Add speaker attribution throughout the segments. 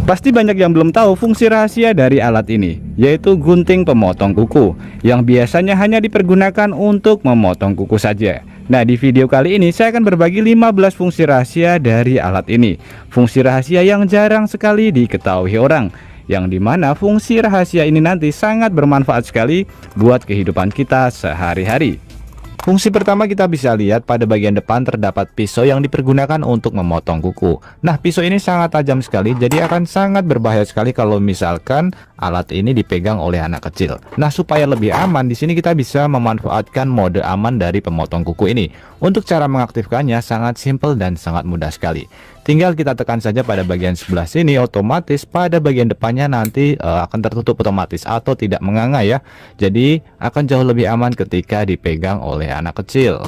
Speaker 1: Pasti banyak yang belum tahu fungsi rahasia dari alat ini, yaitu gunting pemotong kuku, yang biasanya hanya dipergunakan untuk memotong kuku saja. Nah, di video kali ini saya akan berbagi 15 fungsi rahasia dari alat ini. Fungsi rahasia yang jarang sekali diketahui orang, yang dimana fungsi rahasia ini nanti sangat bermanfaat sekali buat kehidupan kita sehari-hari. Fungsi pertama, kita bisa lihat pada bagian depan terdapat pisau yang dipergunakan untuk memotong kuku. Nah, pisau ini sangat tajam sekali, jadi akan sangat berbahaya sekali kalau misalkan alat ini dipegang oleh anak kecil. Nah, supaya lebih aman, di sini kita bisa memanfaatkan mode aman dari pemotong kuku ini. Untuk cara mengaktifkannya sangat simpel dan sangat mudah sekali. Tinggal kita tekan saja pada bagian sebelah sini, otomatis pada bagian depannya nanti akan tertutup otomatis atau tidak menganga ya. Jadi akan jauh lebih aman ketika dipegang oleh anak kecil.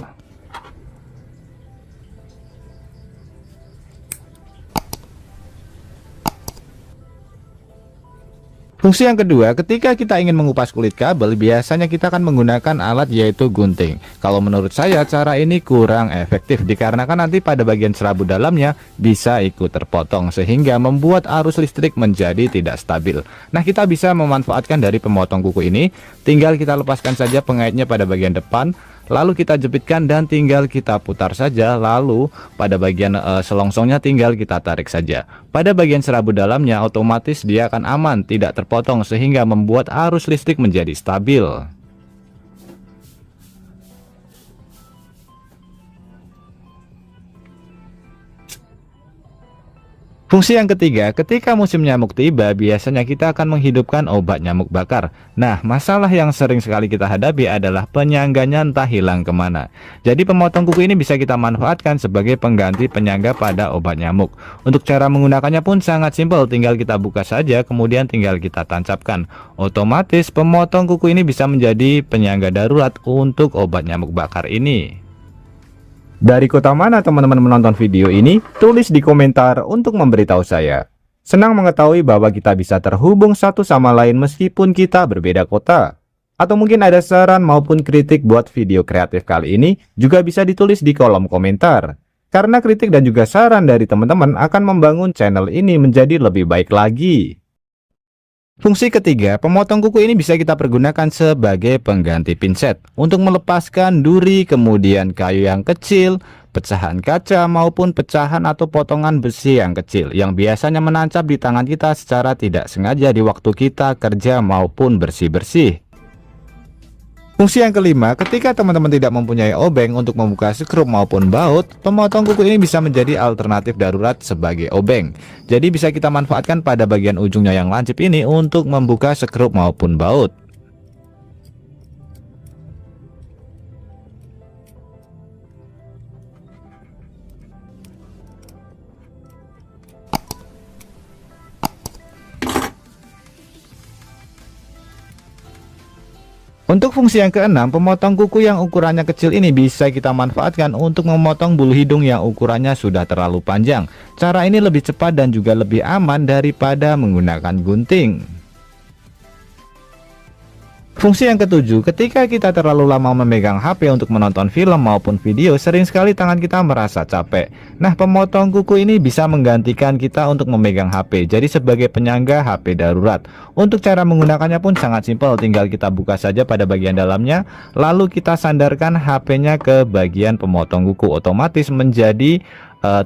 Speaker 1: Fungsi yang kedua, ketika kita ingin mengupas kulit kabel, biasanya kita akan menggunakan alat yaitu gunting. Kalau menurut saya cara ini kurang efektif dikarenakan nanti pada bagian serabut dalamnya bisa ikut terpotong sehingga membuat arus listrik menjadi tidak stabil. Nah, kita bisa memanfaatkan dari pemotong kuku ini, tinggal kita lepaskan saja pengaitnya pada bagian depan, lalu kita jepitkan dan tinggal kita putar saja, lalu pada bagian selongsongnya tinggal kita tarik saja. Pada bagian serabut dalamnya otomatis dia akan aman, tidak terpotong sehingga membuat arus listrik menjadi stabil. Fungsi yang ketiga, ketika musim nyamuk tiba, biasanya kita akan menghidupkan obat nyamuk bakar. Nah, masalah yang sering sekali kita hadapi adalah penyangganya entah hilang kemana. Jadi pemotong kuku ini bisa kita manfaatkan sebagai pengganti penyangga pada obat nyamuk. Untuk cara menggunakannya pun sangat simpel, tinggal kita buka saja, kemudian tinggal kita tancapkan. Otomatis pemotong kuku ini bisa menjadi penyangga darurat untuk obat nyamuk bakar ini. Dari kota mana teman-teman menonton video ini? Tulis di komentar untuk memberitahu saya. Senang mengetahui bahwa kita bisa terhubung satu sama lain meskipun kita berbeda kota. Atau mungkin ada saran maupun kritik buat video kreatif kali ini juga bisa ditulis di kolom komentar. Karena kritik dan juga saran dari teman-teman akan membangun channel ini menjadi lebih baik lagi. Fungsi ketiga, pemotong kuku ini bisa kita pergunakan sebagai pengganti pinset untuk melepaskan duri, kemudian kayu yang kecil, pecahan kaca maupun pecahan atau potongan besi yang kecil yang biasanya menancap di tangan kita secara tidak sengaja di waktu kita kerja maupun bersih-bersih. Fungsi yang kelima, ketika teman-teman tidak mempunyai obeng untuk membuka sekrup maupun baut, pemotong kuku ini bisa menjadi alternatif darurat sebagai obeng. Jadi bisa kita manfaatkan pada bagian ujungnya yang lancip ini untuk membuka sekrup maupun baut. Untuk fungsi yang keenam, pemotong kuku yang ukurannya kecil ini bisa kita manfaatkan untuk memotong bulu hidung yang ukurannya sudah terlalu panjang. Cara ini lebih cepat dan juga lebih aman daripada menggunakan gunting. Fungsi yang ketujuh, ketika kita terlalu lama memegang HP untuk menonton film maupun video, sering sekali tangan kita merasa capek. Nah, pemotong kuku ini bisa menggantikan kita untuk memegang HP, jadi sebagai penyangga HP darurat. Untuk cara menggunakannya pun sangat simpel, tinggal kita buka saja pada bagian dalamnya, lalu kita sandarkan HP-nya ke bagian pemotong kuku, otomatis menjadi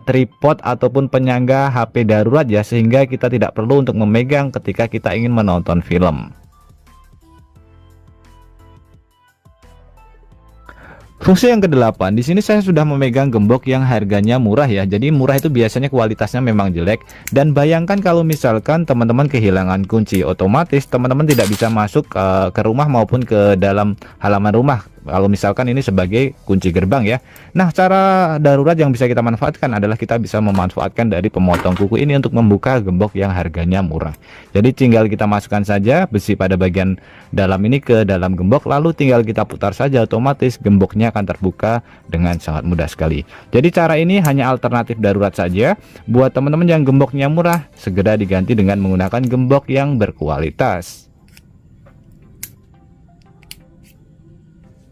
Speaker 1: tripod ataupun penyangga HP darurat ya, sehingga kita tidak perlu untuk memegang ketika kita ingin menonton film. Fungsi yang kedelapan, di sini saya sudah memegang gembok yang harganya murah ya. Jadi murah itu biasanya kualitasnya memang jelek. Dan bayangkan kalau misalkan teman-teman kehilangan kunci, otomatis teman-teman tidak bisa masuk ke rumah maupun ke dalam halaman rumah. Kalau misalkan ini sebagai kunci gerbang ya. Nah, cara darurat yang bisa kita manfaatkan adalah kita bisa memanfaatkan dari pemotong kuku ini untuk membuka gembok yang harganya murah. Jadi tinggal kita masukkan saja besi pada bagian dalam ini ke dalam gembok, lalu tinggal kita putar saja, otomatis gemboknya akan terbuka dengan sangat mudah sekali. Jadi cara ini hanya alternatif darurat saja. Buat teman-teman yang gemboknya murah, segera diganti dengan menggunakan gembok yang berkualitas.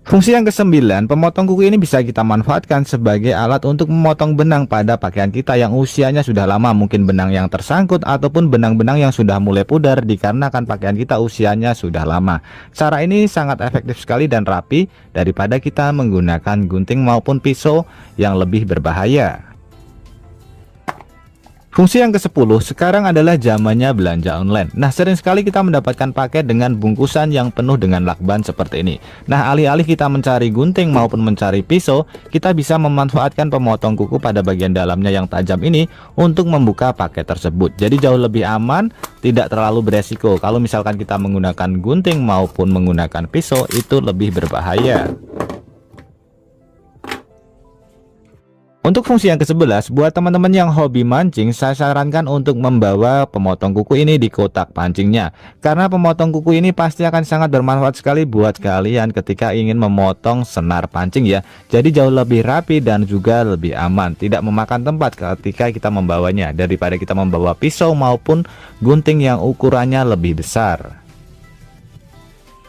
Speaker 1: Fungsi yang kesembilan, pemotong kuku ini bisa kita manfaatkan sebagai alat untuk memotong benang pada pakaian kita yang usianya sudah lama, mungkin benang yang tersangkut ataupun benang-benang yang sudah mulai pudar dikarenakan pakaian kita usianya sudah lama. Cara ini sangat efektif sekali dan rapi daripada kita menggunakan gunting maupun pisau yang lebih berbahaya. Fungsi yang ke-10, sekarang adalah zamannya belanja online. Nah, sering sekali kita mendapatkan paket dengan bungkusan yang penuh dengan lakban seperti ini. Nah, alih-alih kita mencari gunting maupun mencari pisau, kita bisa memanfaatkan pemotong kuku pada bagian dalamnya yang tajam ini untuk membuka paket tersebut. Jadi jauh lebih aman, tidak terlalu beresiko. Kalau misalkan kita menggunakan gunting maupun menggunakan pisau, itu lebih berbahaya. Untuk fungsi yang ke-11, buat teman-teman yang hobi mancing, saya sarankan untuk membawa pemotong kuku ini di kotak pancingnya. Karena pemotong kuku ini pasti akan sangat bermanfaat sekali buat kalian ketika ingin memotong senar pancing ya. Jadi jauh lebih rapi dan juga lebih aman, tidak memakan tempat ketika kita membawanya daripada kita membawa pisau maupun gunting yang ukurannya lebih besar.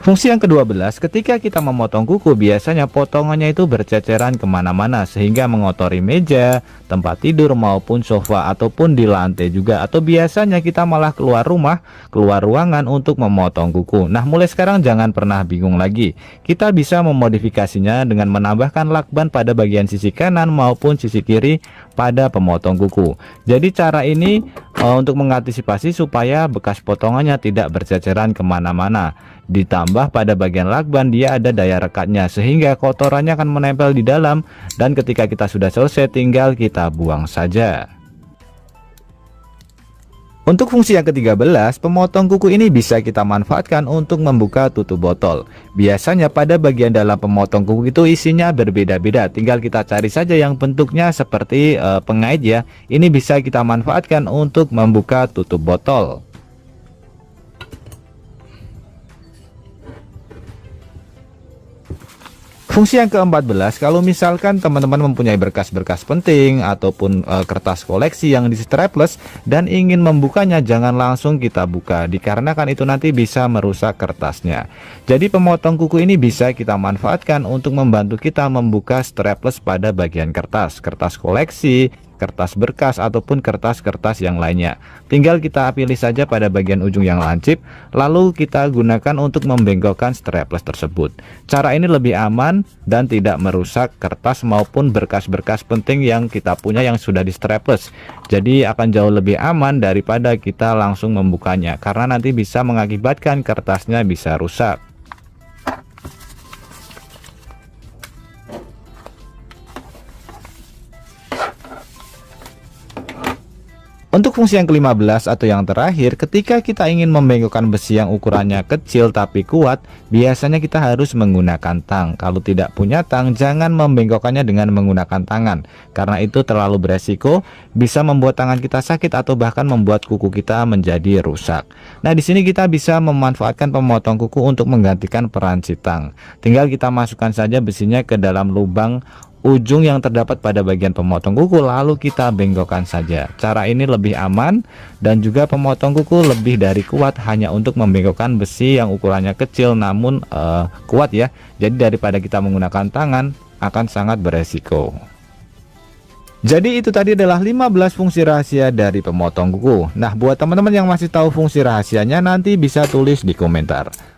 Speaker 1: Fungsi yang ke-12, ketika kita memotong kuku, biasanya potongannya itu berceceran kemana-mana sehingga mengotori meja, tempat tidur maupun sofa ataupun di lantai juga. Atau biasanya kita malah keluar rumah, keluar ruangan untuk memotong kuku. Nah, mulai sekarang jangan pernah bingung lagi. Kita bisa memodifikasinya dengan menambahkan lakban pada bagian sisi kanan maupun sisi kiri pada pemotong kuku. Jadi cara ini untuk mengantisipasi supaya bekas potongannya tidak berceceran kemana-mana. Ditambah pada bagian lakban dia ada daya rekatnya sehingga kotorannya akan menempel di dalam, dan ketika kita sudah selesai tinggal kita buang saja. Untuk fungsi yang ke-13, pemotong kuku ini bisa kita manfaatkan untuk membuka tutup botol. Biasanya pada bagian dalam pemotong kuku itu isinya berbeda-beda, tinggal kita cari saja yang bentuknya seperti pengait ya. Ini bisa kita manfaatkan untuk membuka tutup botol. Fungsi yang ke-14, kalau misalkan teman-teman mempunyai berkas-berkas penting ataupun kertas koleksi yang di strapless dan ingin membukanya, jangan langsung kita buka dikarenakan itu nanti bisa merusak kertasnya. Jadi pemotong kuku ini bisa kita manfaatkan untuk membantu kita membuka strapless pada bagian kertas koleksi, kertas berkas ataupun kertas-kertas yang lainnya. Tinggal kita pilih saja pada bagian ujung yang lancip, lalu kita gunakan untuk membengkokkan strapless tersebut. Cara ini lebih aman dan tidak merusak kertas maupun berkas-berkas penting yang kita punya yang sudah di strapless. Jadi akan jauh lebih aman daripada kita langsung membukanya, karena nanti bisa mengakibatkan kertasnya bisa rusak. Untuk fungsi yang ke-15 atau yang terakhir, ketika kita ingin membengkokkan besi yang ukurannya kecil tapi kuat, biasanya kita harus menggunakan tang. Kalau tidak punya tang, jangan membengkokkannya dengan menggunakan tangan, karena itu terlalu beresiko, bisa membuat tangan kita sakit atau bahkan membuat kuku kita menjadi rusak. Nah, di sini kita bisa memanfaatkan pemotong kuku untuk menggantikan peran si tang. Tinggal kita masukkan saja besinya ke dalam lubang ujung yang terdapat pada bagian pemotong kuku, lalu kita bengkokkan saja. Cara ini lebih aman dan juga pemotong kuku lebih dari kuat, hanya untuk membengkokkan besi yang ukurannya kecil namun kuat ya. Jadi daripada kita menggunakan tangan akan sangat beresiko. Jadi itu tadi adalah 15 fungsi rahasia dari pemotong kuku. Nah, buat teman-teman yang masih tahu fungsi rahasianya, nanti bisa tulis di komentar.